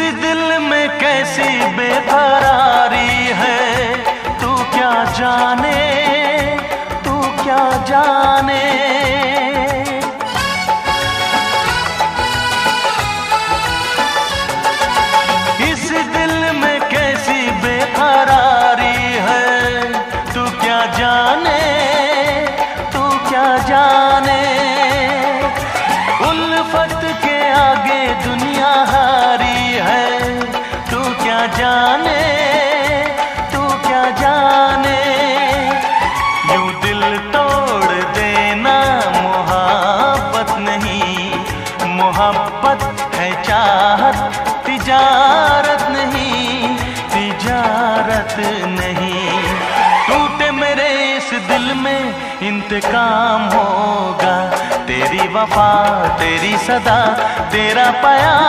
दिल में कैसी बेकरारी है, तू क्या जाने, तू क्या जाने। इस दिल में कैसी बेकरारी है, तू क्या जाने, तू क्या जाने। उल्फत के आगे दुनिया हारी है, तू क्या जाने, तू क्या जाने। यूं दिल तोड़ देना मोहब्बत नहीं, मोहब्बत है चाहत, तिजारत नहीं, तिजारत नहीं। टूटे मेरे इस दिल में इंतकाम होगा, तेरी वफा तेरी सदा तेरा प्यार।